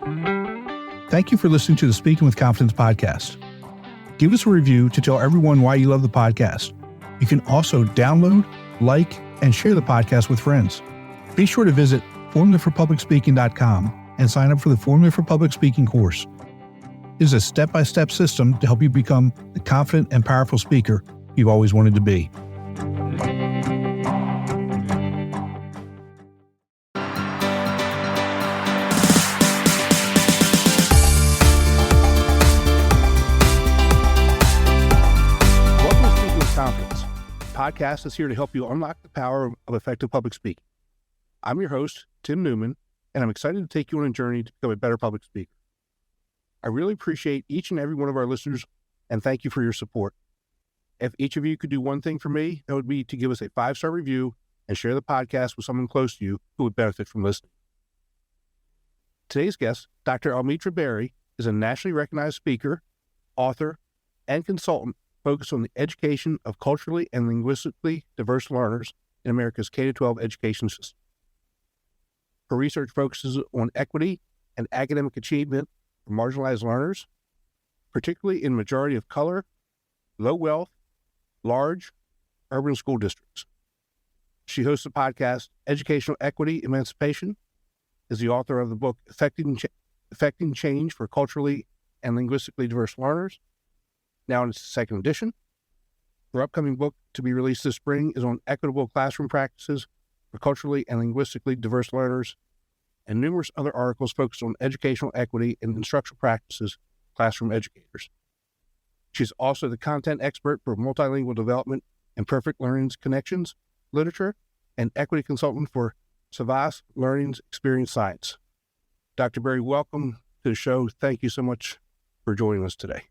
Thank you for listening to the Speaking with Confidence podcast. Give us a review to tell everyone why you love the podcast. You can also download, like, and share the podcast with friends. Be sure to visit formulaforpublicspeaking.com and sign up for the Formula for Public Speaking course. It is a step-by-step system to help you become the confident and powerful speaker you've always wanted to be. Podcast is here to help you unlock the power of effective public speaking. I'm your host, Tim Newman, and I'm excited to take you on a journey to become a better public speaker. I really appreciate each and every one of our listeners, and thank you for your support. If each of you could do one thing for me, that would be to give us a 5-star review and share the podcast with someone close to you who would benefit from listening. Today's guest, Dr. Almitra Berry, is a nationally recognized speaker, author, and consultant focused on the education of culturally and linguistically diverse learners in America's K-12 education system. Her research focuses on equity and academic achievement for marginalized learners, particularly in majority of color, low wealth, large, urban school districts. She hosts the podcast Educational Equity Emancipation, is the author of the book Affecting Change for Culturally and Linguistically Diverse Learners, now in its second edition. Her upcoming book to be released this spring is on equitable classroom practices for culturally and linguistically diverse learners, and numerous other articles focused on educational equity and instructional practices for classroom educators. She's also the content expert for multilingual development and perfect learning's connections, literature, and equity consultant for Savas Learning's Experience Science. Dr. Berry, welcome to the show. Thank you so much for joining us today.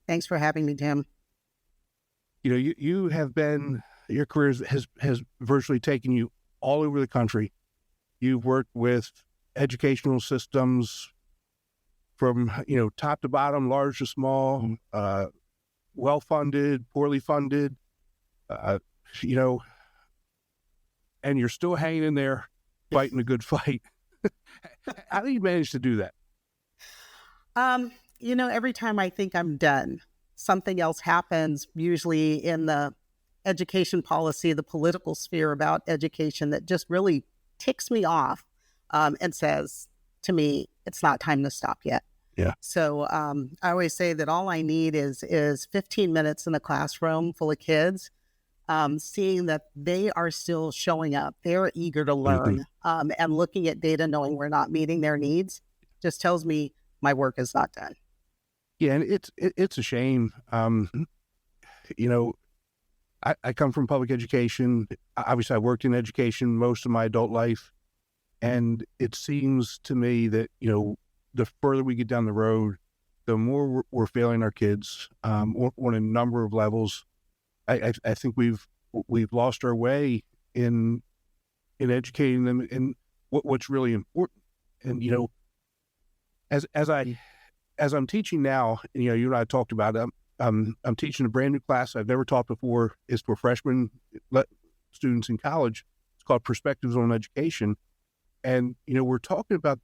Thanks for having me, Tim. You know, you have been, your career has virtually taken you all over the country. You've worked with educational systems from, top to bottom, large to small, well-funded, poorly funded, and you're still hanging in there, fighting a good fight. How do you manage to do that? Every time I think I'm done, something else happens, usually in the education policy, the political sphere about education, that just really ticks me off and says to me, it's not time to stop yet. Yeah. So I always say that all I need is 15 minutes in a classroom full of kids, seeing that they are still showing up. They're eager to learn, and looking at data, knowing we're not meeting their needs, just tells me my work is not done. Yeah, and it's a shame. I come from public education. Obviously, I worked in education most of my adult life, and it seems to me that the further we get down the road, the more we're failing our kids on a number of levels. I think we've lost our way in educating them in what's really important. And as I'm teaching now, you and I talked about it. I'm teaching a brand new class I've never taught before. It's for freshman students in college. It's called Perspectives on Education. And, we're talking about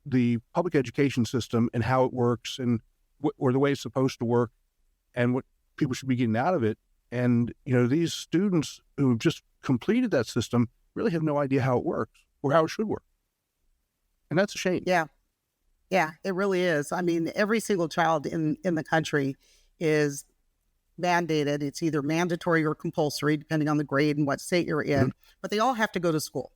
the public education system and how it works and or the way it's supposed to work and what people should be getting out of it. And, these students who have just completed that system really have no idea how it works or how it should work. And that's a shame. Yeah, it really is. I mean, every single child in the country is mandated. It's either mandatory or compulsory, depending on the grade and what state you're in, but they all have to go to school.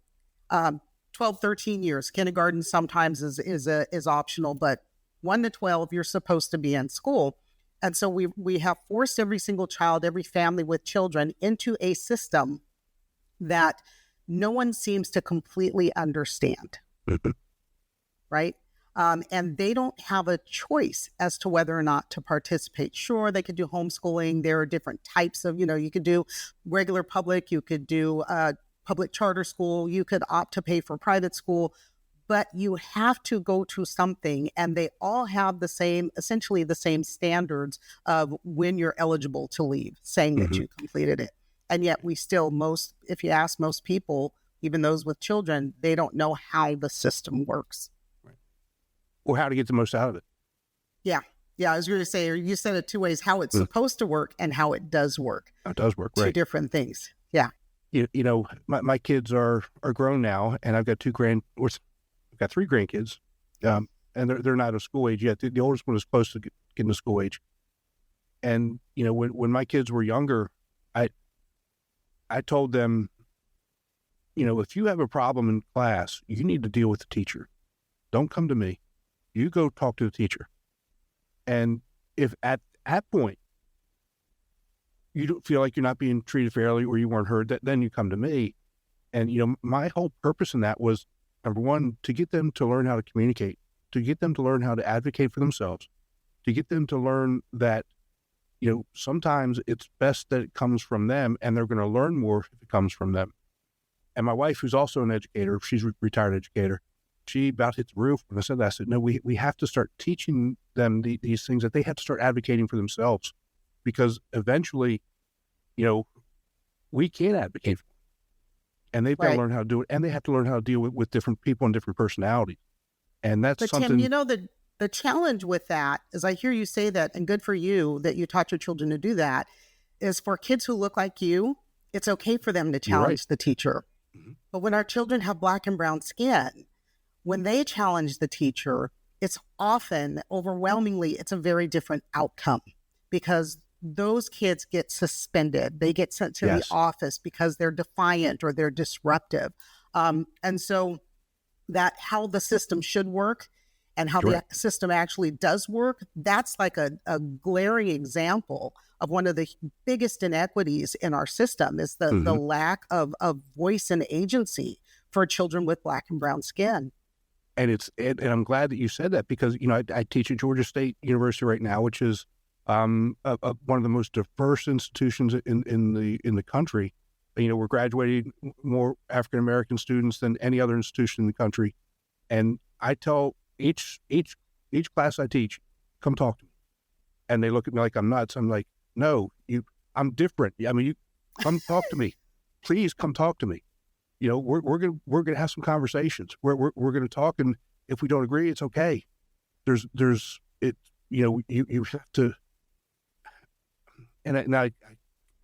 12, 13 years. Kindergarten sometimes is optional, but 1 to 12, you're supposed to be in school. And so we have forced every single child, every family with children into a system that no one seems to completely understand, right? And they don't have a choice as to whether or not to participate. Sure, they could do homeschooling. There are different types of, you could do regular public, you could do public charter school, you could opt to pay for private school, but you have to go to something, and they all have essentially the same standards of when you're eligible to leave, saying that you completed it. And yet we still, if you ask most people, even those with children, they don't know how the system works. or how to get the most out of it. Yeah. Yeah. I was going to say, you said it two ways, how it's supposed to work and how it does work. It does work, Two right. different things. Yeah. You know, my kids are grown now, and I've got three grandkids, and they're not of school age yet. The oldest one is close to getting to school age. And, you know, when my kids were younger, I told them, you know, if you have a problem in class, you need to deal with the teacher. Don't come to me. You go talk to the teacher. And if at that point you don't feel like you're not being treated fairly or you weren't heard, then you come to me. And, you know, my whole purpose in that was, number one, to get them to learn how to communicate, to get them to learn how to advocate for themselves, to get them to learn that, you know, sometimes it's best that it comes from them, and they're going to learn more if it comes from them. And my wife, who's also an educator, she's a retired educator, she about hit the roof when I said that. I said, no, we have to start teaching them these things, that they have to start advocating for themselves, because eventually, you know, we can't advocate for them. And they've got to learn how to do it, and they have to learn how to deal with different people and different personalities. And that's something. Tim, you know, the challenge with that is, I hear you say that, and good for you that you taught your children to do that, is for kids who look like you, it's okay for them to challenge the teacher. Mm-hmm. But when our children have black and brown skin, when they challenge the teacher, it's often, overwhelmingly, it's a very different outcome, because those kids get suspended. They get sent to the office because they're defiant or they're disruptive. And so that how the system should work and how the system actually does work, that's like a glaring example of one of the biggest inequities in our system, is the lack of voice and agency for children with black and brown skin. And I'm glad that you said that, because, you know, I teach at Georgia State University right now, which is one of the most diverse institutions in the country. You know, we're graduating more African American students than any other institution in the country. And I tell each class I teach, come talk to me. And they look at me like I'm nuts. I'm like, no, I'm different. I mean, you come talk to me. Please come talk to me. You know, we're gonna have some conversations. We're gonna talk, and if we don't agree, it's okay. There's it. You know, you have to. And I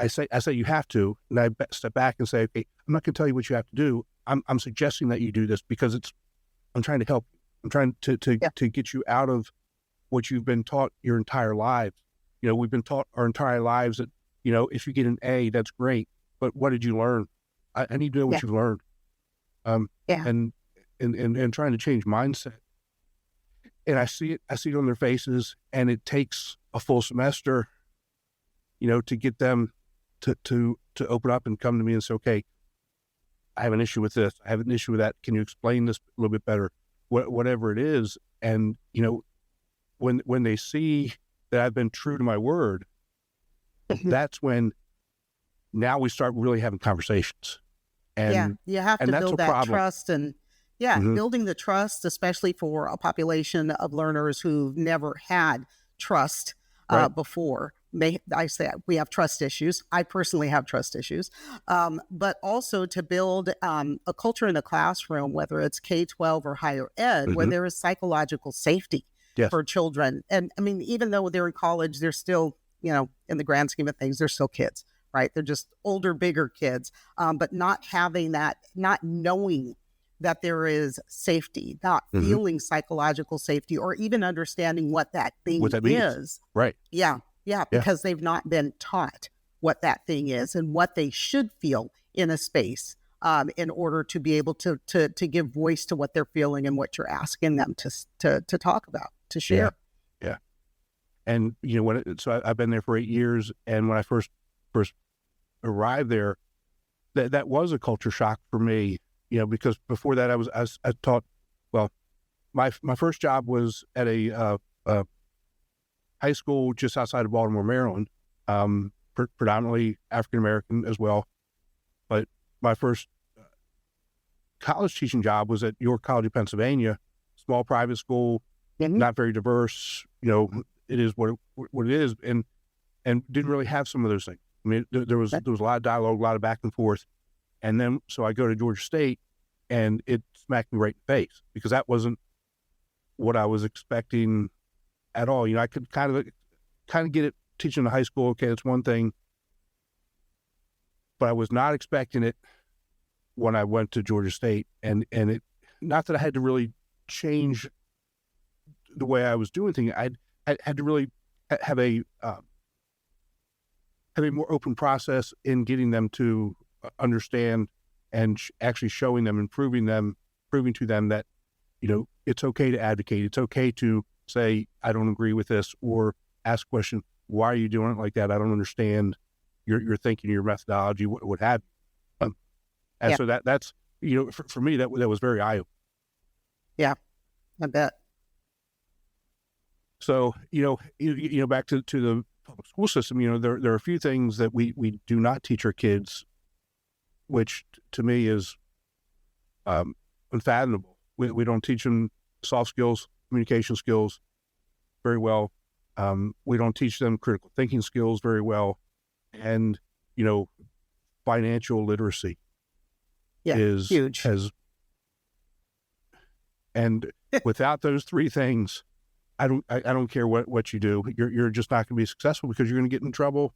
say you have to, and I step back and say, okay, I'm not going to tell you what you have to do. I'm suggesting that you do this because I'm trying to help you. I'm trying to get you out of what you've been taught your entire lives. You know, we've been taught our entire lives that, you know, if you get an A, that's great. But what did you learn? I need to know what you learned. And trying to change mindset. And I see it on their faces, and it takes a full semester, you know, to get them to open up and come to me and say, okay, I have an issue with this. I have an issue with that. Can you explain this a little bit better? Whatever it is. And, you know, when they see that I've been true to my word, that's when now we start really having conversations. And you have to build that trust, and building the trust, especially for a population of learners who've never had trust before. I say we have trust issues. I personally have trust issues, but also to build a culture in the classroom, whether it's K-12 or higher ed, where there is psychological safety for children. And I mean, even though they're in college, they're still, you know, in the grand scheme of things, they're still kids, right? They're just older, bigger kids, but not having that, not knowing that there is safety, not feeling psychological safety, or even understanding what that thing is. Right. Yeah, because they've not been taught what that thing is and what they should feel in a space in order to be able to give voice to what they're feeling and what you're asking them to talk about, to share. Yeah. And, you know, so I've been there for 8 years, and when I first arrived there, that was a culture shock for me, you know, because before that I taught, well, my first job was at a high school just outside of Baltimore, Maryland, predominantly African-American as well. But my first college teaching job was at York College of Pennsylvania, small private school, not very diverse. You know, it is what it is, and didn't really have some of those things. I mean, there was a lot of dialogue, a lot of back and forth. And then, so I go to Georgia State, and it smacked me right in the face, because that wasn't what I was expecting at all. I could kind of get it teaching in high school. Okay, that's one thing, but I was not expecting it when I went to Georgia State, and it, not that I had to really change the way I was doing things. I had to really have a more open process in getting them to understand and actually showing them and proving to them that, it's okay to advocate. It's okay to say, I don't agree with this, or ask a question, why are you doing it like that? I don't understand your thinking, your methodology, what have you. And so that's, for me, that was very eye-opening. Yeah, I bet. So, back to the public school system, there are a few things that we do not teach our kids, which to me is unfathomable. We don't teach them soft skills, communication skills very well. We don't teach them critical thinking skills very well. And, financial literacy is huge. And without those three things, I don't care what you do. You're just not going to be successful, because you're going to get in trouble.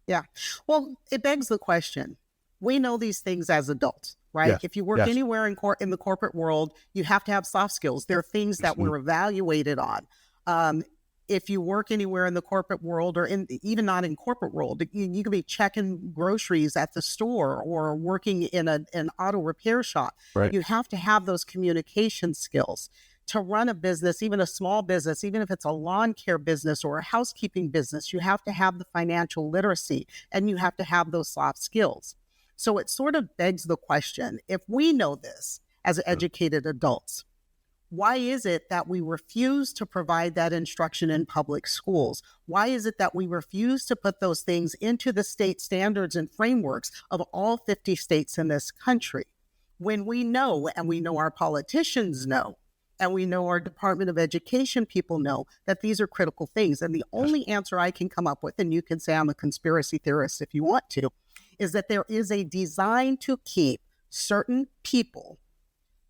Yeah. Well, it begs the question. We know these things as adults, right? Yes. If you work anywhere in the corporate world, you have to have soft skills. There are things that we're evaluated on. If you work anywhere in the corporate world, or even not in corporate world, you could be checking groceries at the store or working in an auto repair shop. Right. You have to have those communication skills to run a business, even a small business, even if it's a lawn care business or a housekeeping business. You have to have the financial literacy, and you have to have those soft skills. So it sort of begs the question, if we know this as educated adults, why is it that we refuse to provide that instruction in public schools? Why is it that we refuse to put those things into the state standards and frameworks of all 50 states in this country? When we know, and we know our politicians know, and we know our Department of Education people know, that these are critical things. And the only answer I can come up with, and you can say I'm a conspiracy theorist if you want to, is that there is a design to keep certain people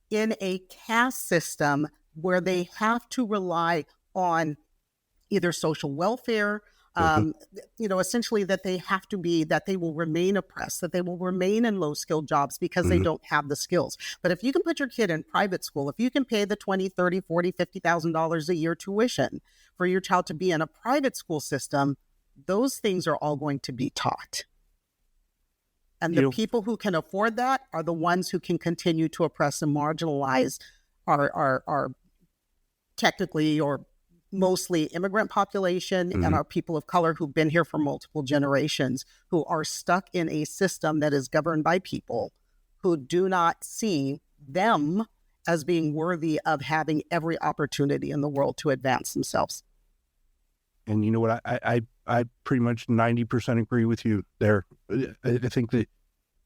in a caste system where they have to rely on either social welfare, essentially that they will remain oppressed, that they will remain in low skilled jobs because they don't have the skills. But if you can put your kid in private school, if you can pay the $20, $30, $40, $50,000 a year tuition for your child to be in a private school system, those things are all going to be taught. And the people who can afford that are the ones who can continue to oppress and marginalize our technically or mostly immigrant population and our people of color who've been here for multiple generations, who are stuck in a system that is governed by people who do not see them as being worthy of having every opportunity in the world to advance themselves. And you know what? I pretty much 90% agree with you there. I think that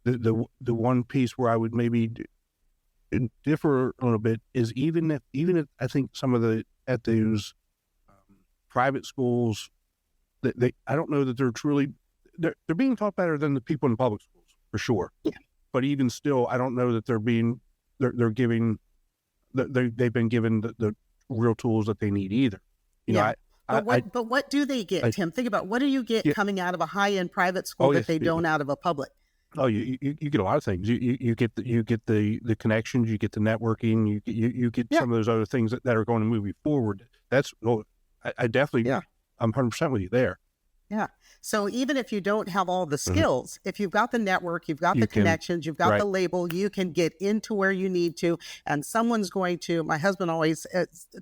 the one piece where I would maybe differ a little bit is even if I think some of at those private schools, that I don't know that they're being taught better than the people in public schools for sure. Yeah. But even still, I don't know that they've been given the real tools that they need either. But what do they get, Tim? Think about, what do you get coming out of a high-end private school that they don't out of a public? Oh, you get a lot of things. You get the connections, you get the networking, you get some of those other things that are going to move you forward. I definitely, I'm 100% with you there. Yeah. So even if you don't have all the skills, if you've got the network, you've got the connections, you've got the label, you can get into where you need to. And someone's going to, my husband always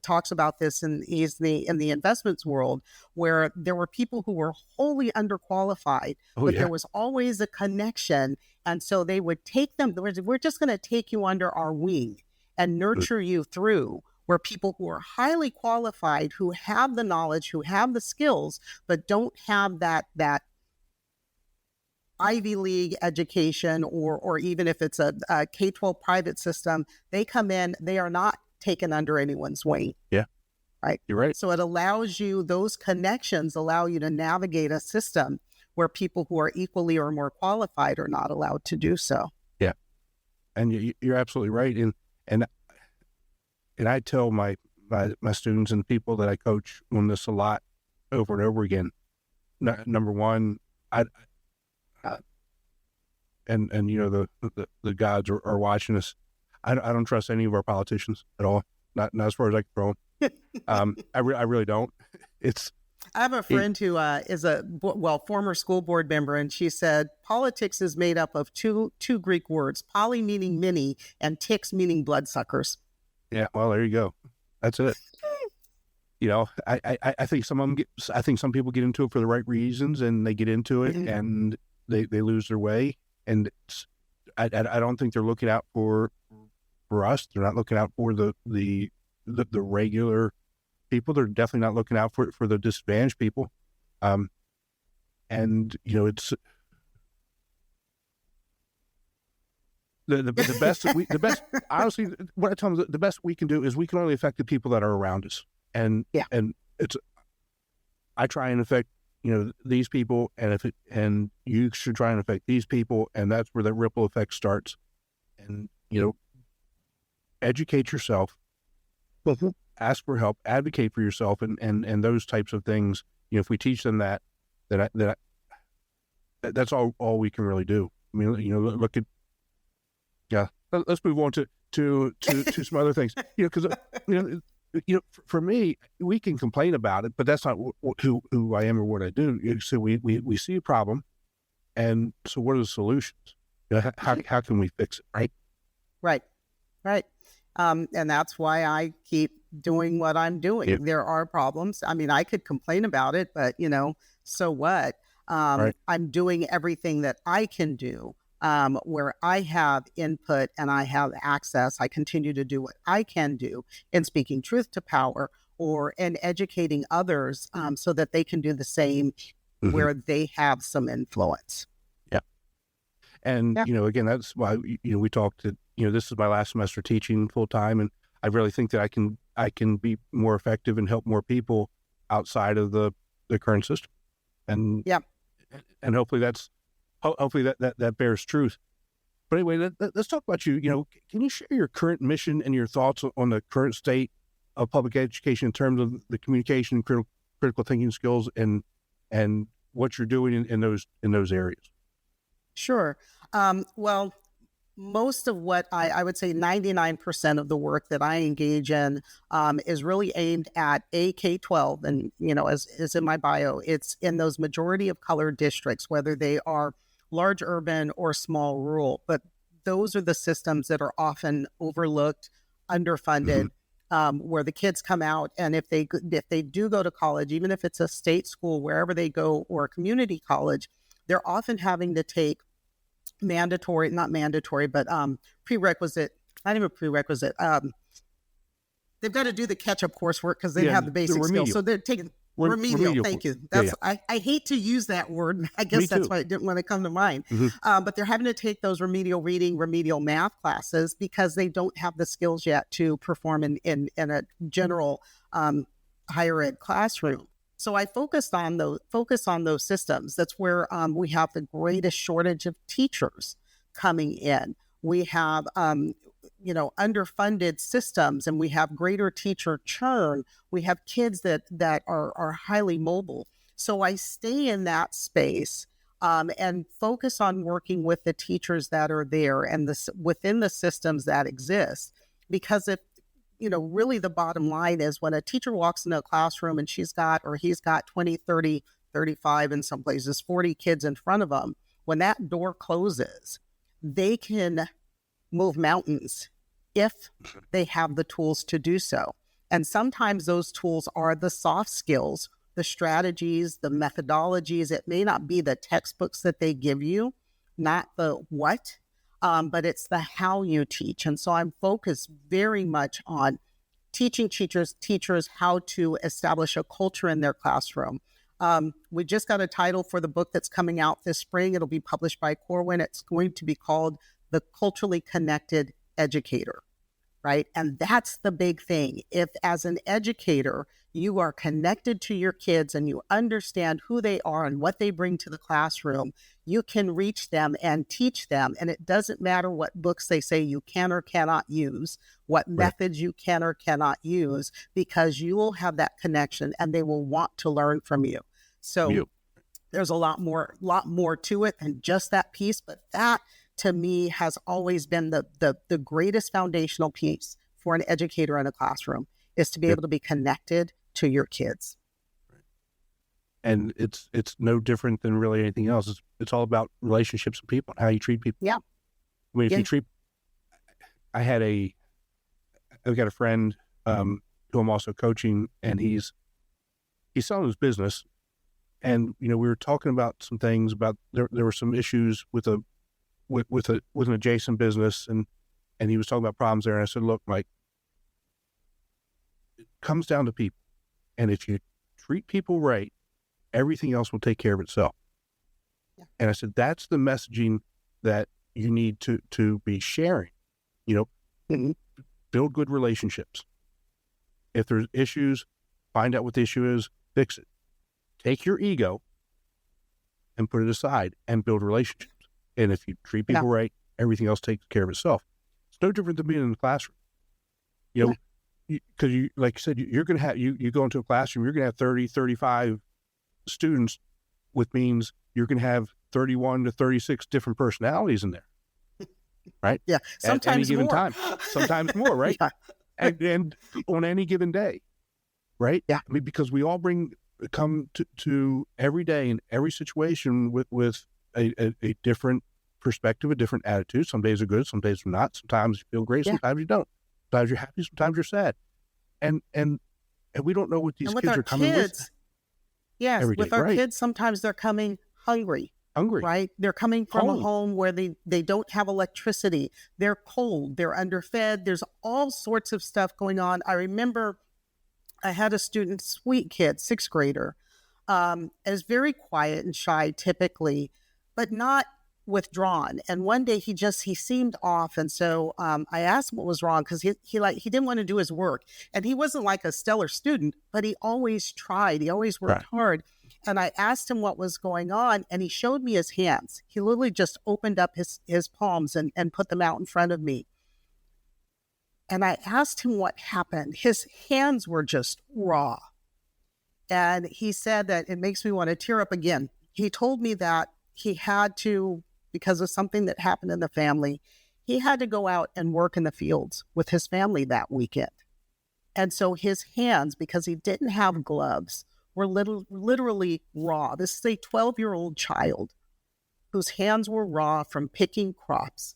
talks about this, and he's in the investments world, where there were people who were wholly underqualified, but there was always a connection. And so they would take them, we're just going to take you under our wing and nurture you through, where people who are highly qualified, who have the knowledge, who have the skills, but don't have that Ivy League education, or even if it's a K-12 private system, they come in, they are not taken under anyone's wing. Yeah. Right? You're right. So it allows you, those connections allow you to navigate a system where people who are equally or more qualified are not allowed to do so. Yeah. And you're absolutely right. And I tell my my students and people that I coach on this a lot over and over again. Number one, and you know the gods are watching us. I don't trust any of our politicians at all. Not as far as I can throw them. I really don't. I have a friend who is a former school board member, and she said politics is made up of two Greek words: poly meaning many, and ticks meaning bloodsuckers. Yeah, well, there you go. That's it. You know, I think some of them I think some people get into it for the right reasons, and they get into it and they lose their way. And I don't think they're looking out for us. They're not looking out for the regular people. They're definitely not looking out for the disadvantaged people. And you know, it's the best honestly, what I tell them, the best we can do is we can only affect the people that are around us. And I try and affect, you know, these people, and you should try and affect these people, and that's where the ripple effect starts. And you know, educate yourself, ask for help, advocate for yourself, and those types of things. You know, if we teach them that's all we can really do. I mean, you know, look at let's move on to some other things. You know, because you know, for me, we can complain about it, but that's not who I am or what I do. So we see a problem, and so what are the solutions? You know, how can we fix it? Right. And that's why I keep doing what I'm doing. Yep. There are problems. I mean, I could complain about it, but you know, so what? I'm doing everything that I can do. Where I have input and I have access, I continue to do what I can do in speaking truth to power or in educating others so that they can do the same where they have some influence. Yeah. And, you know, again, that's why, you know, we talked to, you know, this is my last semester teaching full time, and I really think that I can be more effective and help more people outside of the current system. And, and hopefully that bears truth. But anyway, let's talk about you. You know, can you share your current mission and your thoughts on the current state of public education in terms of the communication, critical thinking skills, and what you're doing in those areas? Sure. Well, most of what I would say 99% of the work that I engage in is really aimed at K-12. And, you know, as is in my bio, it's in those majority of color districts, whether they are large urban or small rural. But those are the systems that are often overlooked, underfunded, where the kids come out. And if they do go to college, even if it's a state school, wherever they go, or a community college, they're often having to take not mandatory, but prerequisite, not even prerequisite. They've got to do the catch-up coursework because they have the basic skills. So they're taking remedial. Thank you. That's I hate to use that word. I guess that's why it didn't want to come to mind. But they're having to take those remedial reading, remedial math classes because they don't have the skills yet to perform in a general higher ed classroom. So I focus on those systems. That's where we have the greatest shortage of teachers coming in. We have underfunded systems, and we have greater teacher churn. We have kids that are highly mobile. So I stay in that space and focus on working with the teachers that are there and within the systems that exist. Because if really the bottom line is when a teacher walks into a classroom and he's got 20, 30, 35, in some places, 40 kids in front of them, when that door closes, they can move mountains if they have the tools to do so. And sometimes those tools are the soft skills, the strategies, the methodologies. It may not be the textbooks that they give you, not the what, but it's the how you teach. And so I'm focused very much on teaching teachers how to establish a culture in their classroom. We just got a title for the book that's coming out this spring. It'll be published by Corwin. It's going to be called The Culturally Connected Educator. right? And that's the big thing. If as an educator, you are connected to your kids and you understand who they are and what they bring to the classroom, you can reach them and teach them. And it doesn't matter what books they say you can or cannot use, what methods you can or cannot use, because you will have that connection and they will want to learn from you. So there's a lot more to it than just that piece, but that to me has always been the greatest foundational piece for an educator in a classroom, is to be able to be connected to your kids. And it's no different than really anything else. It's all about relationships with people, how you treat people. Yeah. I mean, if you treat, I've got a friend who I'm also coaching, and he's selling his business. And, we were talking about some things about, there were some issues with an adjacent business, and he was talking about problems there. And I said, look, Mike, it comes down to people. And if you treat people right, everything else will take care of itself. Yeah. And I said, that's the messaging that you need to be sharing, build good relationships. If there's issues, find out what the issue is, fix it. Take your ego and put it aside and build relationships. And if you treat people right, everything else takes care of itself. It's no different than being in the classroom. Because you, like you said, you're going to have, you go into a classroom, you're going to have 30, 35 students, which means you're going to have 31 to 36 different personalities in there. Right? Yeah. Sometimes at any given more. time. Sometimes more, right? Yeah. And on any given day. Right? Yeah. I mean, because we all come to every day in every situation with a different perspective, a different attitude. Some days are good, some days are not. Sometimes you feel great, sometimes you don't. Sometimes you're happy, sometimes you're sad. And we don't know what these kids are coming with. Yes, every day. With our kids, sometimes they're coming hungry. Right? They're coming from a home where they don't have electricity. They're cold. They're underfed. There's all sorts of stuff going on. I remember I had a student, sweet kid, sixth grader, is very quiet and shy typically, but not withdrawn. And one day he seemed off. And so I asked him what was wrong, because he didn't want to do his work. And he wasn't like a stellar student, but he always tried. He always worked hard. And I asked him what was going on, and he showed me his hands. He literally just opened up his palms and put them out in front of me. And I asked him what happened. His hands were just raw. And he said that it makes me want to tear up again. He told me that he had to, because of something that happened in the family, he had to go out and work in the fields with his family that weekend. And so his hands, because he didn't have gloves, were literally raw. This is a 12-year-old child whose hands were raw from picking crops.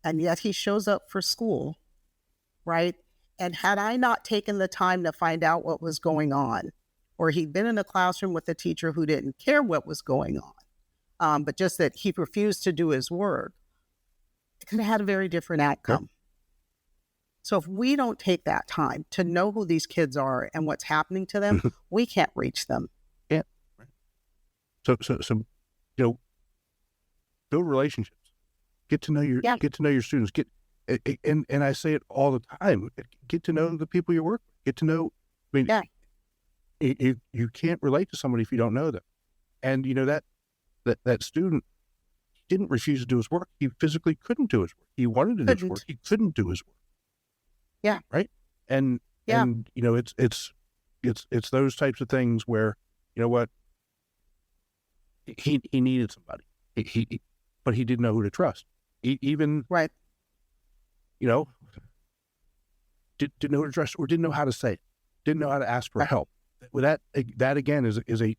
And yet he shows up for school, right? And had I not taken the time to find out what was going on, or he'd been in a classroom with a teacher who didn't care what was going on, but just that he refused to do his work, it could have had a very different outcome. Yep. So if we don't take that time to know who these kids are and what's happening to them, we can't reach them. Yeah. So build relationships. Get to know your students. And I say it all the time. Get to know the people you work with. Get to know. I mean, you can't relate to somebody if you don't know them. And that student didn't refuse to do his work. He physically couldn't do his work. He wanted to do his work. He couldn't do his work. Yeah. Right. And it's those types of things where, what, he needed somebody. But he didn't know who to trust. Even right. Didn't know who to trust, or didn't know how to say it. Didn't know how to ask for help. Well, that again is a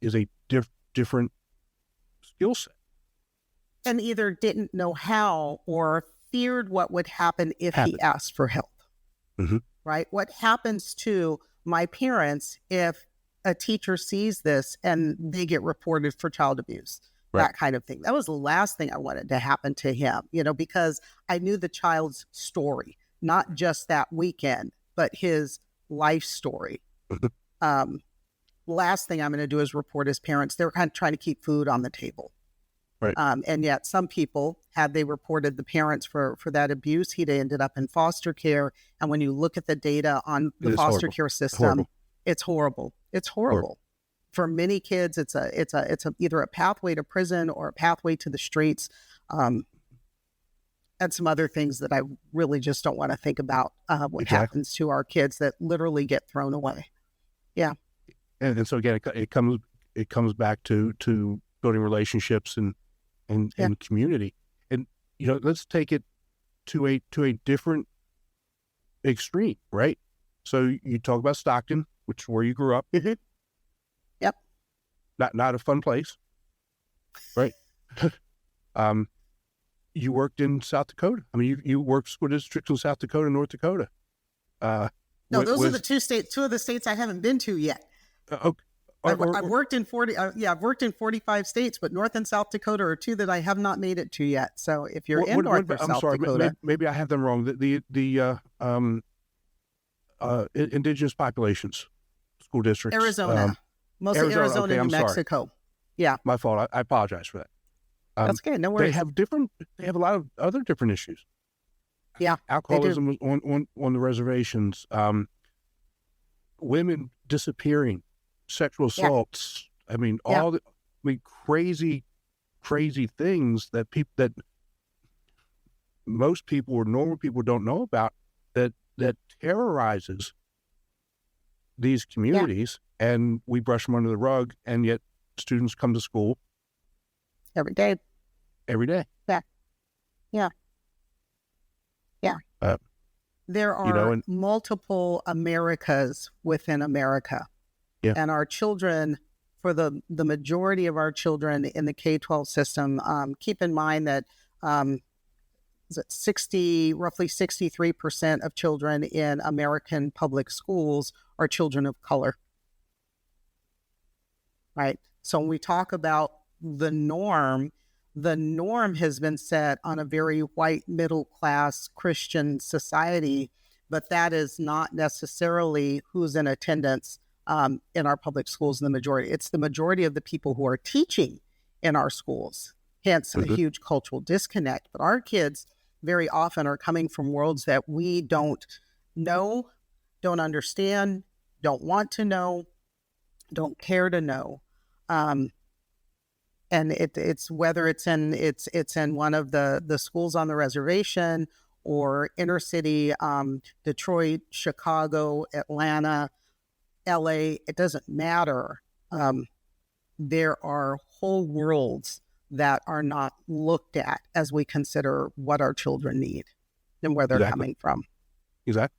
different skill set. And either didn't know how or feared what would happen if he asked for help. Mm-hmm. Right? What happens to my parents if a teacher sees this and they get reported for child abuse? That kind of thing. That was the last thing I wanted to happen to him, because I knew the child's story, not just that weekend, but his life story. Last thing I'm going to do is report his parents. They were kind of trying to keep food on the table. Right. And yet some people, had they reported the parents for that abuse, he'd ended up in foster care. And when you look at the data on the foster care system, it's horrible. It's horrible. For many kids, it's either a pathway to prison or a pathway to the streets, and some other things that I really just don't want to think about. What happens to our kids that literally get thrown away. Yeah. And so again, it comes back to building relationships and community. And let's take it to a different extreme, right? So you talk about Stockton, which is where you grew up. Mm-hmm. Yep. Not a fun place, right? You worked in South Dakota. I mean, you worked school districts in South Dakota, North Dakota. No, those are the two of the states I haven't been to yet. Okay. I've worked in 40. I've worked in 45 states, but North and South Dakota are two that I have not made it to yet. So if you're in North or South Dakota, maybe I have them wrong. The indigenous populations school districts, Arizona, mostly Arizona okay, and New Mexico. Sorry. Yeah, my fault. I apologize for that. That's good. No worries. They have a lot of other different issues. Yeah, alcoholism was on the reservations. Women disappearing, sexual assaults. I mean, crazy things that most people or normal people don't know about that terrorizes these communities, and we brush them under the rug, and yet students come to school every day. Yeah. There are multiple Americas within America. Yeah. And our children, for the majority of our children in the K-12 system, keep in mind that roughly 63% of children in American public schools are children of color. Right? So when we talk about the norm has been set on a very white, middle-class Christian society, but that is not necessarily who's in attendance in our public schools in the majority. It's the majority of the people who are teaching in our schools, hence a huge cultural disconnect. But our kids very often are coming from worlds that we don't know, don't understand, don't want to know, don't care to know. And it's whether it's in one of the schools on the reservation or inner city, Detroit, Chicago, Atlanta, LA, it doesn't matter. There are whole worlds that are not looked at as we consider what our children need and where they're coming from. Exactly.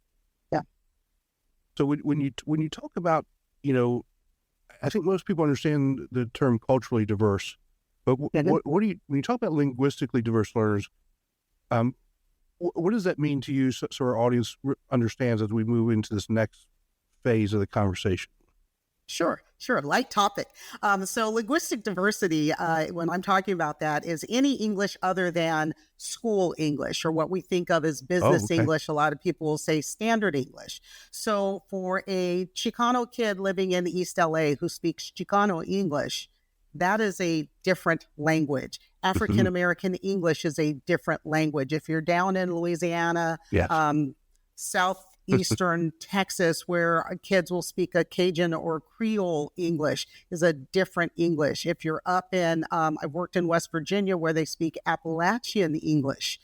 Yeah. So when you talk about, I think most people understand the term culturally diverse, but what do you, when you talk about linguistically diverse learners, what does that mean to you so our audience understands as we move into this next phase of the conversation? Sure. Light topic. So linguistic diversity, when I'm talking about that, is any English other than school English, or what we think of as business English. A lot of people will say standard English. So for a Chicano kid living in East LA who speaks Chicano English, that is a different language. African American English is a different language. If you're down in Louisiana, southeastern Texas, where kids will speak a Cajun or Creole English, is a different English. If you're up in, I've worked in West Virginia where they speak Appalachian English.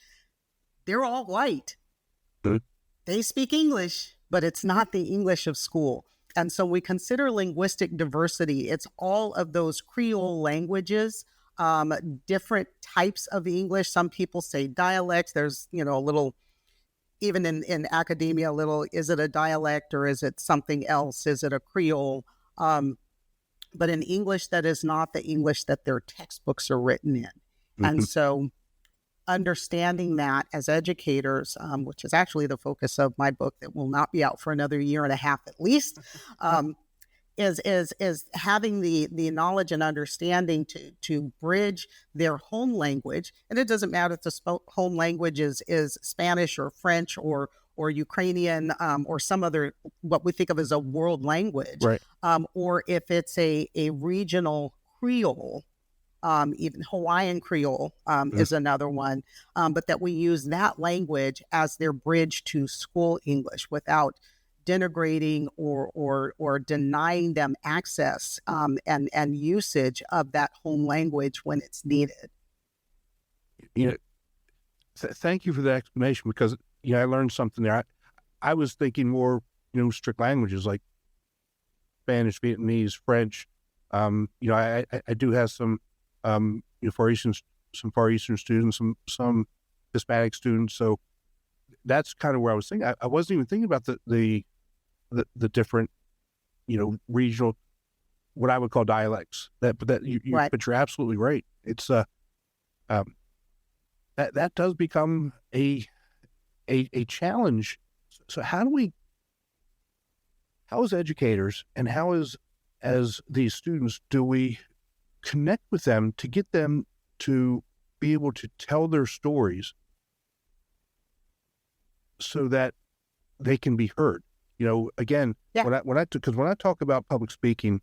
They're all white. They speak English, but it's not the English of school. And so we consider linguistic diversity. It's all of those Creole languages, different types of English. Some people say dialects. There's, a little, even in academia, a little, is it a dialect or is it something else? Is it a Creole? But in English, that is not the English that their textbooks are written in. And so understanding that as educators, which is actually the focus of my book that will not be out for another year and a half at least, is having the knowledge and understanding to bridge their home language. And it doesn't matter if the home language is Spanish or French or Ukrainian or some other, what we think of as a world language, right. Or if it's a regional Creole even Hawaiian Creole is another one, but that we use that language as their bridge to school English without denigrating or denying them access and usage of that home language when it's needed. Thank you for the explanation, because I learned something there. I was thinking more strict languages like Spanish, Vietnamese, French. I do have some Far Eastern students, some Hispanic students. So that's kind of where I was thinking. I wasn't even thinking about the different regional, what I would call dialects. But you're absolutely right. It's that does become a challenge. So how as educators and how as these students do we connect with them to get them to be able to tell their stories so that they can be heard? Again, when I talk about public speaking,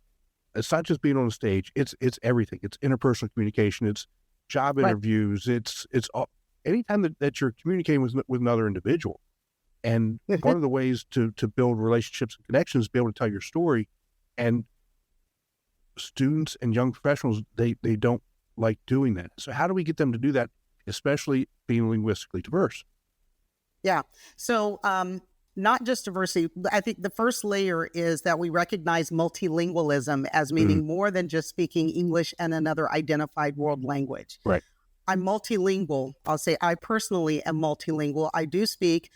it's not just being on the stage. It's everything. It's interpersonal communication. It's job interviews. It's all, anytime that you're communicating with another individual. And one of the ways to build relationships and connections is be able to tell your story. And students and young professionals, they don't like doing that. So how do we get them to do that, especially being linguistically diverse? Yeah. So not just diversity. I think the first layer is that we recognize multilingualism as meaning more than just speaking English and another identified world language. Right. I'm multilingual. I'll say I personally am multilingual. I do speak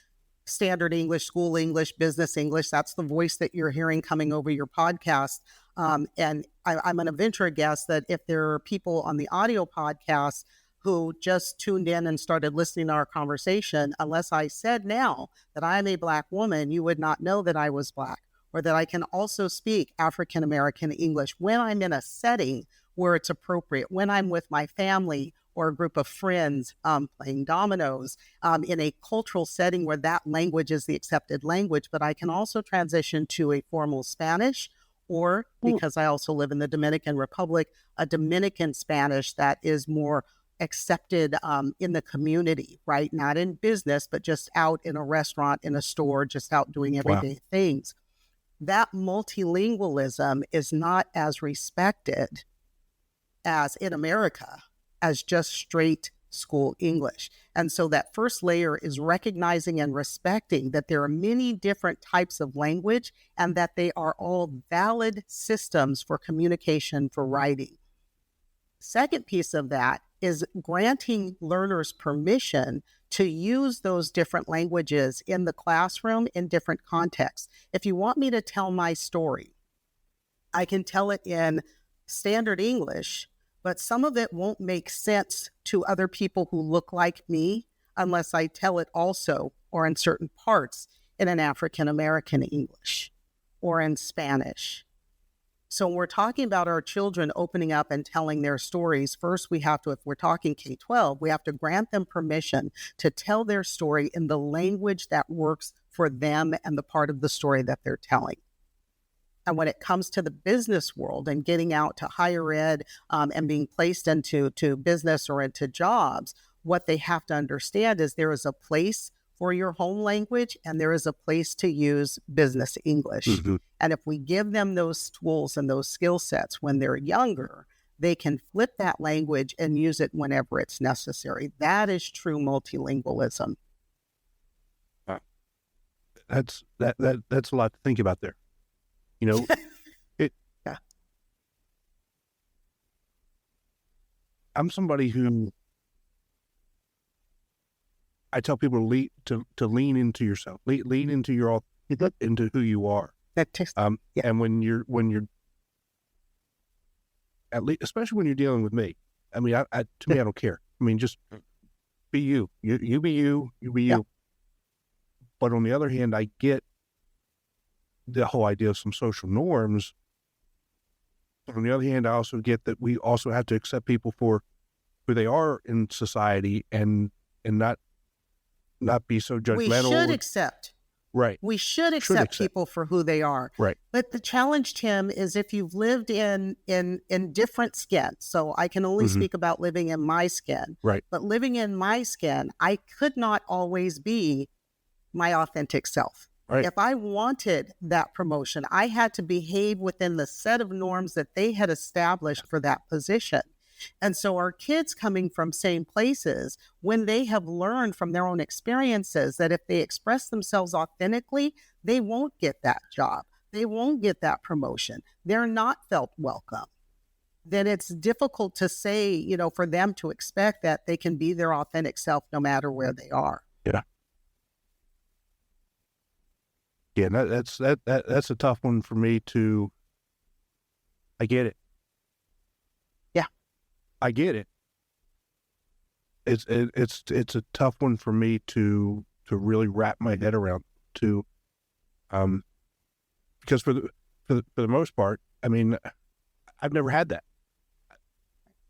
standard English, school English, business English. That's the voice that you're hearing coming over your podcast. And I'm going to venture a guess that if there are people on the audio podcast who just tuned in and started listening to our conversation, unless I said now that I am a Black woman, you would not know that I was Black, or that I can also speak African American English when I'm in a setting where it's appropriate, when I'm with my family or a group of friends playing dominoes, in a cultural setting where that language is the accepted language. But I can also transition to a formal Spanish, or because I also live in the Dominican Republic, a Dominican Spanish that is more accepted in the community, right? Not in business, but just out in a restaurant, in a store, just out doing everyday things. That multilingualism is not as respected as in America as just straight school English. And so that first layer is recognizing and respecting that there are many different types of language and that they are all valid systems for communication, for writing. Second piece of that is granting learners permission to use those different languages in the classroom in different contexts. If you want me to tell my story, I can tell it in standard English, but some of it won't make sense to other people who look like me unless I tell it also, or in certain parts, in an African American English or in Spanish. So when we're talking about our children opening up and telling their stories, first we have to, if we're talking K-12, we have to grant them permission to tell their story in the language that works for them and the part of the story that they're telling. And when it comes to the business world and getting out to higher ed and being placed into business or into jobs, what they have to understand is there is a place for your home language and there is a place to use business English. Mm-hmm. And if we give them those tools and those skill sets when they're younger, they can flip that language and use it whenever it's necessary. That is true multilingualism. That's a lot to think about there. Yeah. I'm somebody who I tell people to lean into yourself, lean into into who you are. And when you're at least, especially when you're dealing with me, I mean, to me, I don't care. I mean, just be you. You be you. You be you. But on the other hand, I get the whole idea of some social norms. But on the other hand, I also get that we also have to accept people for who they are in society and not be so judgmental. We should accept Right. We should accept people for who they are. Right. But the challenge, Tim, is if you've lived in different skin. So I can only speak about living in my skin. Right. But living in my skin, I could not always be my authentic self. Right. If I wanted that promotion, I had to behave within the set of norms that they had established for that position. And so our kids coming from same places, when they have learned from their own experiences that if they express themselves authentically, they won't get that job. They won't get that promotion. They're not felt welcome. Then it's difficult to say, you know, for them to expect that they can be their authentic self no matter where they are. Yeah. Yeah, that's a tough one for me to. I get it. Yeah, I get it. It's a tough one for me to really wrap my head around. Because for the most part, I mean, I've never had that.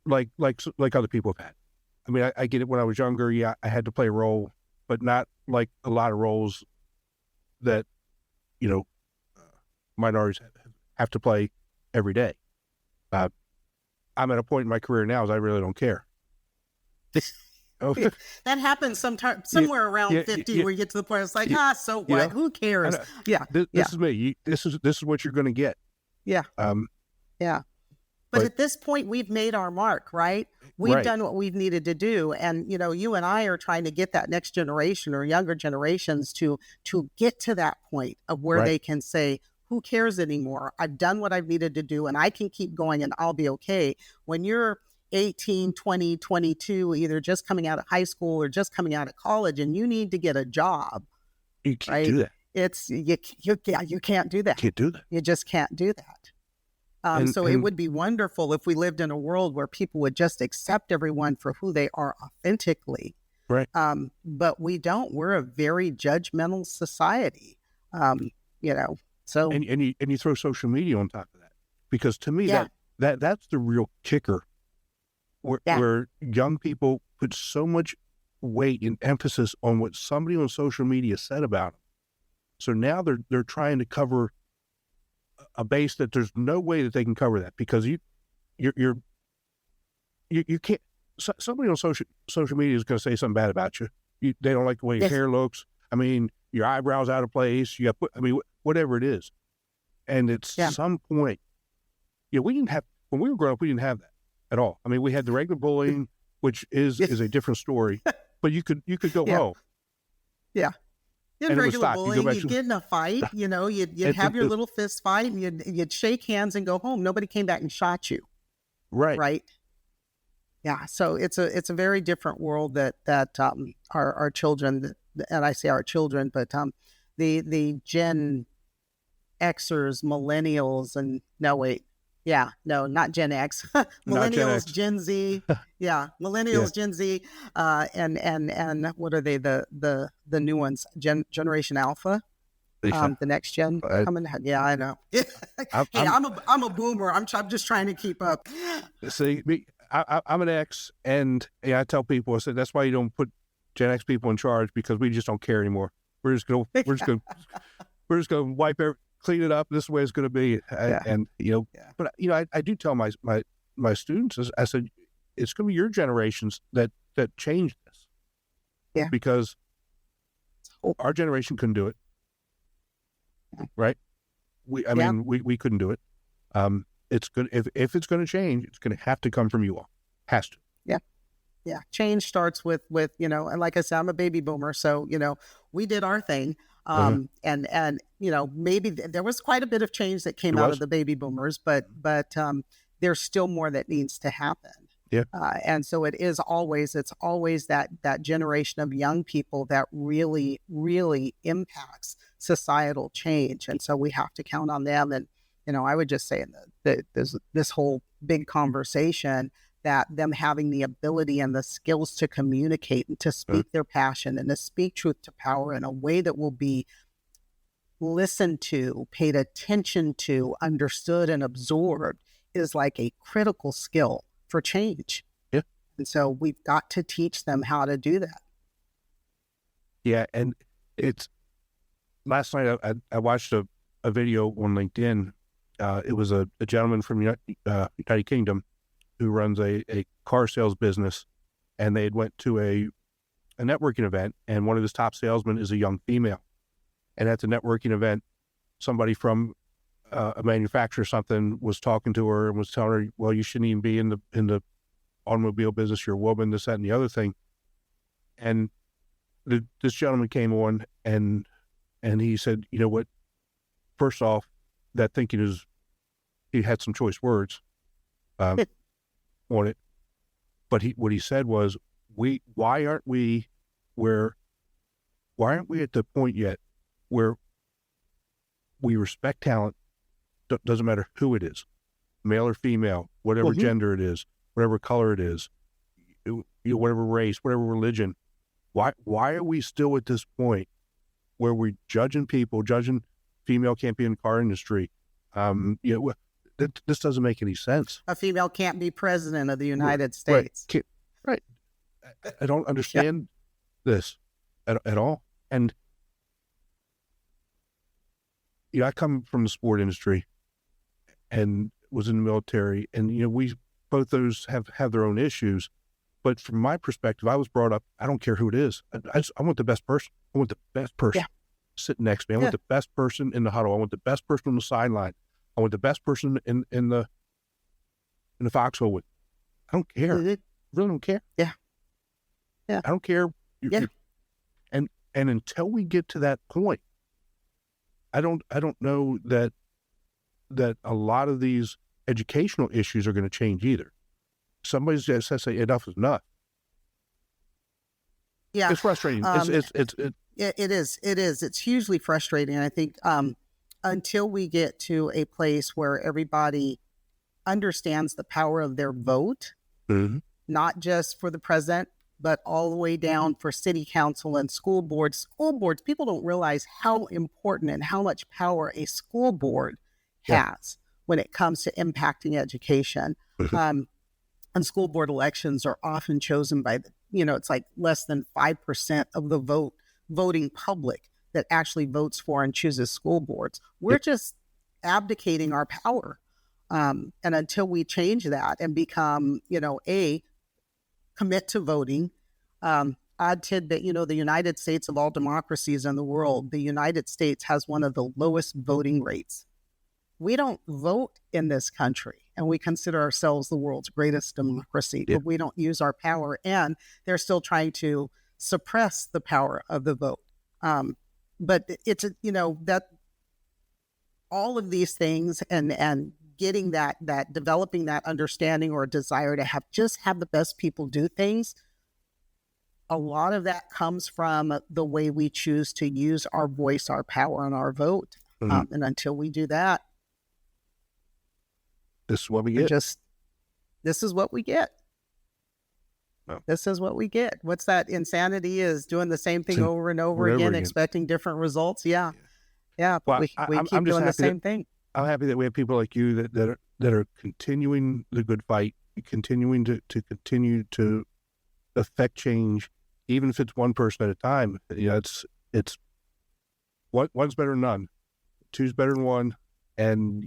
Like other people have had. I mean, I get it. When I was younger, yeah, I had to play a role, but not like a lot of roles that, you know, minorities have to play every day. I'm at a point in my career now as I really don't care. That happens somewhere around 50 where you get to the point it's like, so what? You know, who cares? This is me. This is what you're going to get. Yeah. But at this point, we've made our mark, right? We've done what we've needed to do. And, you know, you and I are trying to get that next generation or younger generations to get to that point of where they can say, who cares anymore? I've done what I've needed to do and I can keep going and I'll be okay. When you're 18, 20, 22, either just coming out of high school or just coming out of college and you need to get a job. You can't do that. You can't do that. Can't do that. You just can't do that. It would be wonderful if we lived in a world where people would just accept everyone for who they are authentically. Right. But we don't. We're a very judgmental society. You know. So and you throw social media on top of that, because to me that's the real kicker, where young people put so much weight and emphasis on what somebody on social media said about them. So now they're trying to cover a base that there's no way that they can cover that, because you can't. Somebody on social media is going to say something bad about you. They don't like the way your hair looks. I mean, your eyebrows out of place. You got, I mean, whatever it is. And at some point, we didn't have, when we were growing up, we didn't have that at all. I mean, we had the regular bullying, which is a different story. But you could go home. Yeah. In regular bullying, you'd get in a fight, you know, you'd have your little fist fight and you'd shake hands and go home. Nobody came back and shot you. Right. Right. Yeah. So it's a very different world that our children, and I say our children, but the Gen Xers, millennials, and not Gen X, millennials, Gen Z, millennials, Gen Z, and what are they? The new ones, Generation Alpha, the next gen coming. Yeah, I know. I'm a boomer. I'm just trying to keep up. See, I'm an X, and I tell people, I said that's why you don't put Gen X people in charge, because we just don't care anymore. We're just gonna wipe clean it up. This is the way it's going to be. But I do tell my students, I said, it's going to be your generations that change this. Yeah. Because our generation couldn't do it. Right. We couldn't do it. It's good. If it's going to change, it's going to have to come from you all. Has to. Yeah. Yeah. Change starts with, and like I said, I'm a baby boomer. So, we did our thing. And maybe there was quite a bit of change that came out of the baby boomers, but there's still more that needs to happen. Yeah. And so it's always that generation of young people that really, really impacts societal change. And so we have to count on them. And, I would just say that there's this whole big conversation that them having the ability and the skills to communicate and to speak their passion and to speak truth to power in a way that will be listened to, paid attention to, understood, and absorbed is like a critical skill for change. Yeah. And so we've got to teach them how to do that. Yeah. And last night I watched a video on LinkedIn. It was a gentleman from United Kingdom who runs a car sales business, and they had went to a networking event, and one of his top salesmen is a young female. And at the networking event, somebody from a manufacturer or something was talking to her and was telling her, well, you shouldn't even be in the automobile business. You're a woman, this, that, and the other thing. And this gentleman came on and he said, you know what, first off, that thinking is, he had some choice words on it. But what he said was, why aren't we at the point yet where we respect talent? Doesn't matter who it is, male or female, whatever gender it is, whatever color it is, whatever race, whatever religion. Why are we still at this point where we're judging female can't be in the car industry? This doesn't make any sense. A female can't be president of the United States. Right. I don't understand this at all. And I come from the sport industry and was in the military, and we both those have their own issues. But from my perspective, I was brought up, I don't care who it is. I want the best person. I want the best person sitting next to me. I want the best person in the huddle. I want the best person on the sideline. I want the best person in the foxhole with. I don't care. I really don't care. Yeah. I don't care. And until we get to that point, I don't know that a lot of these educational issues are going to change either. Somebody's just has to say enough is enough. Yeah, it's frustrating. It is. It's hugely frustrating. I think until we get to a place where everybody understands the power of their vote, not just for the president, but all the way down for city council and school boards. School boards, people don't realize how important and how much power a school board has when it comes to impacting education. And school board elections are often chosen by it's like less than 5% of the voting public that actually votes for and chooses school boards. We're just abdicating our power. And until we change that and become, commit to voting, odd tidbit, the United States of all democracies in the world, the United States has one of the lowest voting rates. We don't vote in this country, and we consider ourselves the world's greatest democracy, but we don't use our power, and they're still trying to suppress the power of the vote. But it's, that all of these things and getting that developing that understanding or desire to have the best people do things, a lot of that comes from the way we choose to use our voice, our power, and our vote. And until we do that, this is what we get. This is what we get. Oh. This is what we get. What's that? Insanity is doing the same thing over and over again, expecting different results. Yeah. Well, we keep doing the same thing. I'm happy that we have people like you that are continuing the good fight, continuing to continue to affect change, even if it's one person at a time. It's one's better than none, two's better than one, and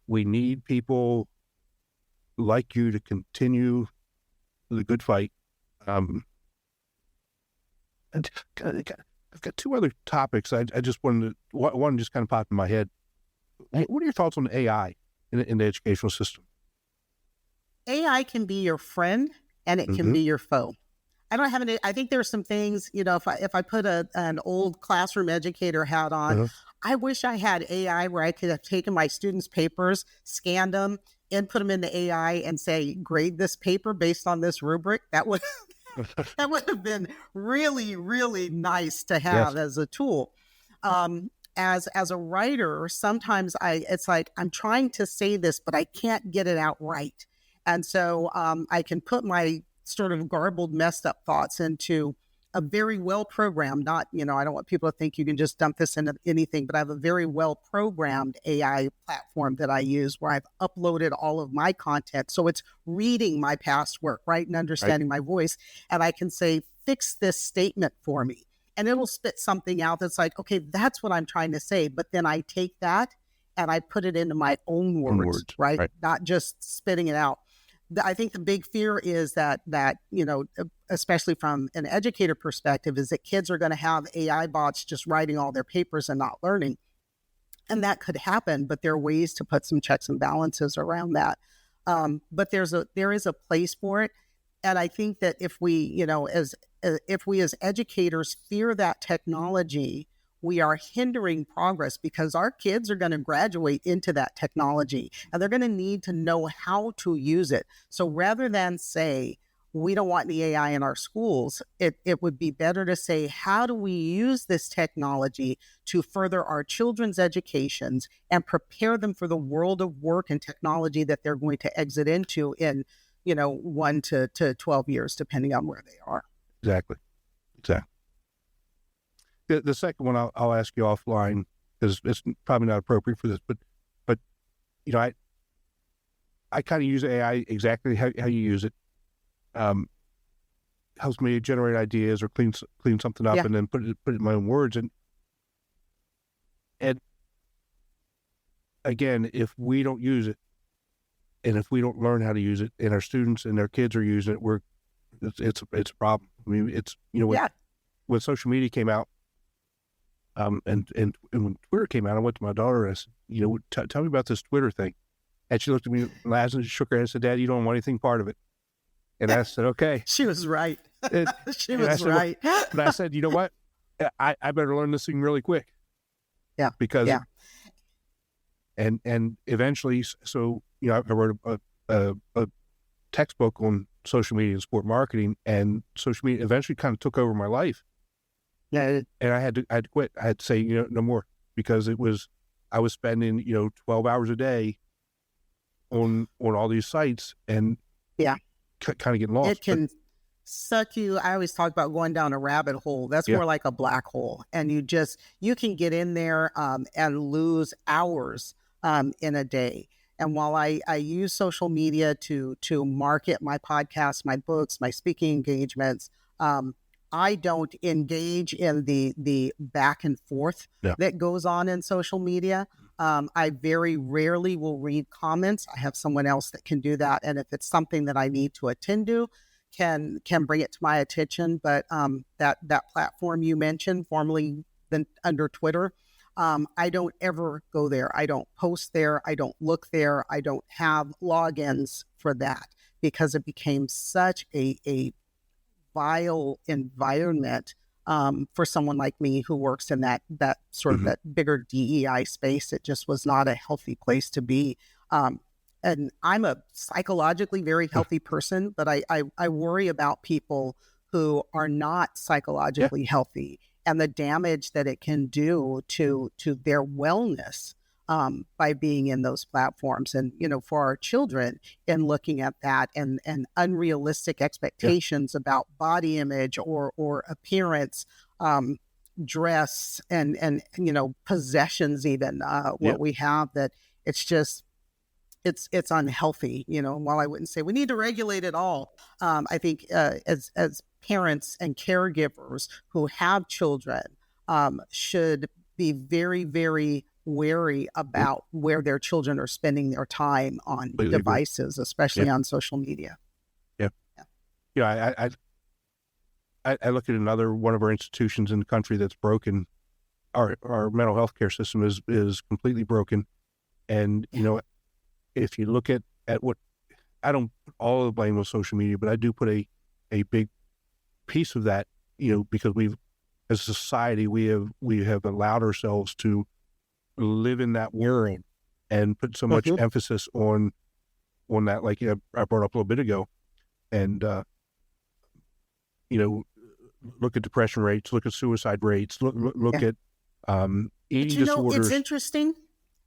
we need people like you to continue the good fight. And I've got two other topics. I just wanted to, one just kind of popped in my head. What are your thoughts on AI in the educational system? AI can be your friend and it can be your foe. I think there's some things, if I put an old classroom educator hat on, I wish I had AI where I could have taken my students' papers, scanned them, input them into AI and say, grade this paper based on this rubric. That would have been really, really nice to have as a tool. As a writer, sometimes it's like, I'm trying to say this, but I can't get it out right. And so I can put my sort of garbled, messed up thoughts into a very well-programmed, not, I don't want people to think you can just dump this into anything, but I have a very well-programmed AI platform that I use where I've uploaded all of my content. So it's reading my past work, right? And understanding my voice. And I can say, fix this statement for me. and it'll spit something out that's like, okay, that's what I'm trying to say. But then I take that and I put it into my own words, right? Not just spitting it out. I think the big fear is that, especially from an educator perspective, is that kids are going to have AI bots just writing all their papers and not learning. And that could happen, but there are ways to put some checks and balances around that. But there is a place for it. And I think that if we as educators fear that technology, we are hindering progress, because our kids are going to graduate into that technology and they're going to need to know how to use it. So rather than say, we don't want the AI in our schools, it would be better to say, how do we use this technology to further our children's educations and prepare them for the world of work and technology that they're going to exit into in 1 to 12 years, depending on where they are. Exactly. The second one I'll ask you offline, because it's probably not appropriate for this, but I kind of use AI exactly how you use it. Helps me generate ideas or clean something up, and then put it in my own words. And again, if we don't use it, and if we don't learn how to use it, and our students and their kids are using it, it's a problem. I mean, when social media came out, and when Twitter came out, I went to my daughter and I said, tell me about this Twitter thing. And she looked at me, laughed, and shook her head and said, Dad, you don't want anything part of it. And I said, okay. She was right. She was said, right. But I said, you know what? I better learn this thing really quick. Yeah. Because, and eventually, so, I wrote a textbook on social media and sport marketing, and social media eventually kind of took over my life. Yeah. And I had to quit. I had to say, no more, because I was spending, 12 hours a day on all these sites, and kind of getting lost. It can suck you. I always talk about going down a rabbit hole. That's more like a black hole. And you can get in there and lose hours in a day. And while I use social media to market my podcasts, my books, my speaking engagements, I don't engage in the back and forth that goes on in social media. I very rarely will read comments. I have someone else that can do that. And if it's something that I need to attend to, can bring it to my attention. But that platform you mentioned, formerly under Twitter, I don't ever go there. I don't post there. I don't look there. I don't have logins for that, because it became such a vile environment for someone like me who works in that sort of that bigger DEI space. It just was not a healthy place to be. And I'm a psychologically very healthy person, but I worry about people who are not psychologically healthy, and the damage that it can do to their wellness by being in those platforms. And, for our children, in looking at that and unrealistic expectations about body image or appearance, dress and possessions, even what we have, that it's just, it's unhealthy, while I wouldn't say we need to regulate it all. I think as parents and caregivers who have children should be very, very wary about where their children are spending their time on devices, especially on social media. I look at another one of our institutions in the country that's broken. Our mental health care system is completely broken. And, if you look at what, I don't put all of the blame on social media, but I do put a big piece of that, because as a society, we have allowed ourselves to live in that world and put so much emphasis on that, like I brought up a little bit ago. And, look at depression rates, look at suicide rates, look at eating disorders. It's interesting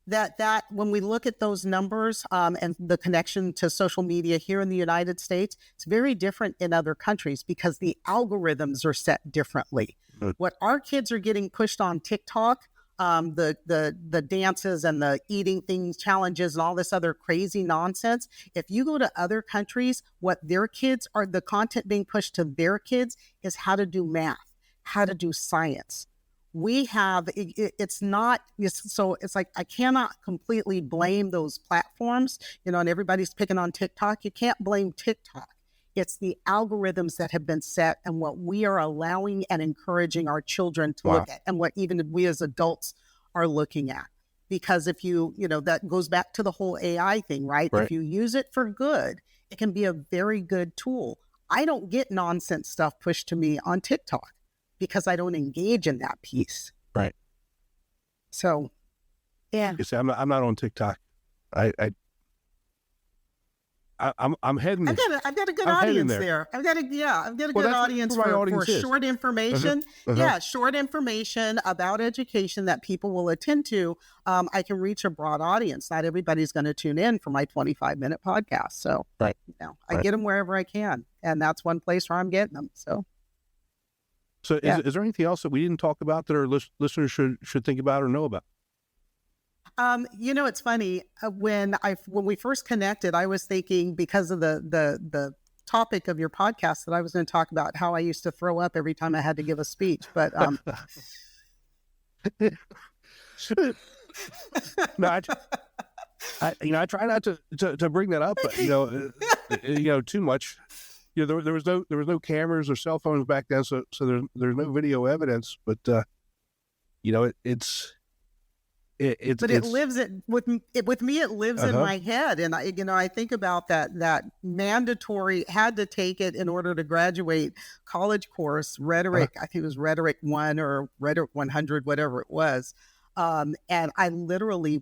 that when we look at those numbers and the connection to social media here in the United States, it's very different in other countries, because the algorithms are set differently. What our kids are getting pushed on TikTok, the dances and the eating things challenges and all this other crazy nonsense. If you go to other countries, what their kids are, the content being pushed to their kids is how to do math, how to do science. We have, it's not, so it's like, I cannot completely blame those platforms, and everybody's picking on TikTok. You can't blame TikTok. It's the algorithms that have been set and what we are allowing and encouraging our children to look at, and what even we as adults are looking at. Because if that goes back to the whole AI thing, right? If you use it for good, it can be a very good tool. I don't get nonsense stuff pushed to me on TikTok because I don't engage in that piece. Right. So, yeah. You see, I'm not on TikTok. I'm heading. I've got a good audience there. I've got a good audience for short information. Yeah, short information about education that people will attend to. I can reach a broad audience. Not everybody's going to tune in for my 25-minute podcast. So, I get them wherever I can, and that's one place where I'm getting them. So, is there anything else that we didn't talk about that our listeners should think about or know about? It's funny. When we first connected, I was thinking, because of the topic of your podcast, that I was going to talk about how I used to throw up every time I had to give a speech. But no, I try not to bring that up, but too much. There was no cameras or cell phones back then, so there's no video evidence. But it lives with me. It lives in my head, and I think about that mandatory, had to take it in order to graduate, college course, rhetoric. I think it was Rhetoric 1 or Rhetoric 100, whatever it was. And I literally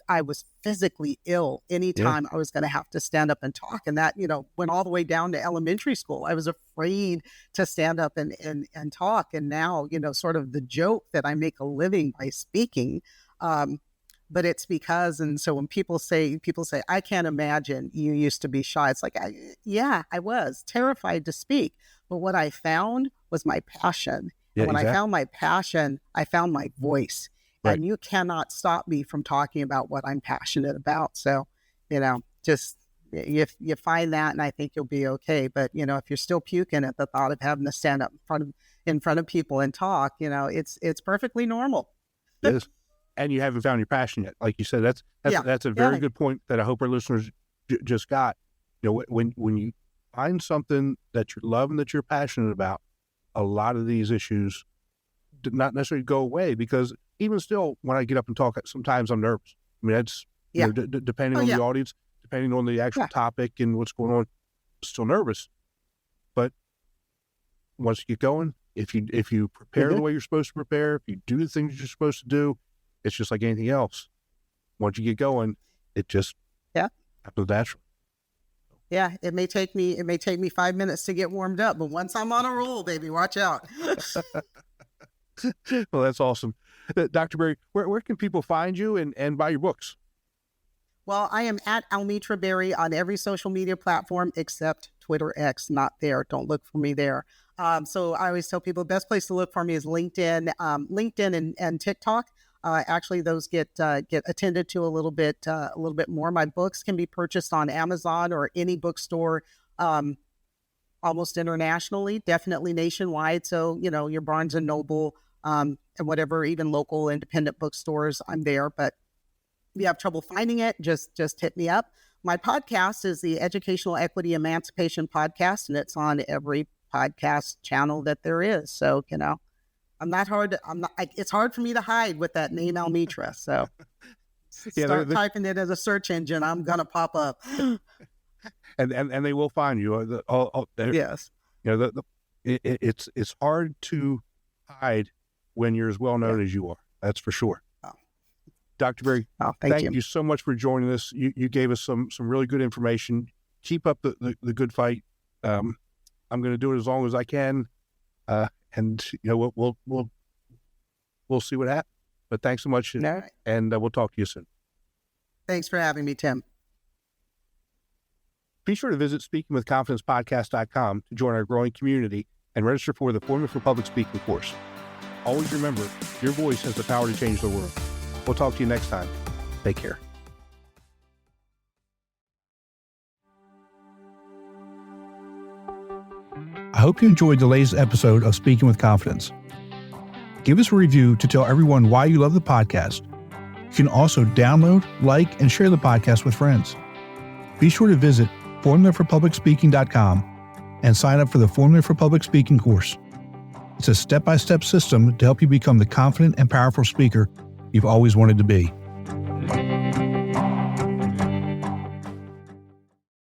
I was physically ill anytime I was going to have to stand up and talk. And that, went all the way down to elementary school. I was afraid to stand up and talk. And now, sort of the joke that I make a living by speaking. But it's because, and so when people say, I can't imagine you used to be shy. It's like, I was terrified to speak. But what I found was my passion. And when I found my passion, I found my voice. Right. And you cannot stop me from talking about what I'm passionate about. So, just if you find that, and I think you'll be okay. But, if you're still puking at the thought of having to stand up in front of people and talk, it's perfectly normal. It is. And you haven't found your passion yet. Like you said, that's a very good point that I hope our listeners just got. When you find something that you love and that you're passionate about, a lot of these issues do not necessarily go away, because even still, when I get up and talk, sometimes I'm nervous. I mean, that's depending on the audience, depending on the actual topic and what's going on, I'm still nervous. But once you get going, if you prepare the way you're supposed to prepare, if you do the things you're supposed to do, it's just like anything else. Once you get going, it just happens naturally. Yeah, it may take me 5 minutes to get warmed up, but once I'm on a roll, baby, watch out. Well, that's awesome. Dr. Berry, where can people find you and buy your books? Well, I am at Almitra Berry on every social media platform except Twitter X. Not there. Don't look for me there. So I always tell people the best place to look for me is LinkedIn, and TikTok. Actually, those get attended to a little bit more. My books can be purchased on Amazon or any bookstore, almost internationally, definitely nationwide. So, your Barnes and Noble, and whatever, even local independent bookstores, I'm there. But if you have trouble finding it, just hit me up. My podcast is the Educational Equity Emancipation Podcast, and it's on every podcast channel that there is. So, it's hard for me to hide with that name Almitra. So start typing it as a search engine, I'm going to pop up. And they will find you. Yes. It's hard to hide when you're as well known as you are. That's for sure. Oh. Dr. Berry, thank you so much for joining us. You gave us some really good information. Keep up the good fight. I'm going to do it as long as I can. And we'll see what happens. But thanks so much, and we'll talk to you soon. Thanks for having me, Tim. Be sure to visit speakingwithconfidencepodcast.com to join our growing community and register for the Formula for Public Speaking course. Always remember, your voice has the power to change the world. We'll talk to you next time. Take care. hope you enjoyed the latest episode of Speaking with Confidence. Give us a review to tell everyone why you love the podcast. You can also download, like, and share the podcast with friends. Be sure to visit formulaforpublicspeaking.com and sign up for the Formula for Public Speaking course. It's a step-by-step system to help you become the confident and powerful speaker you've always wanted to be.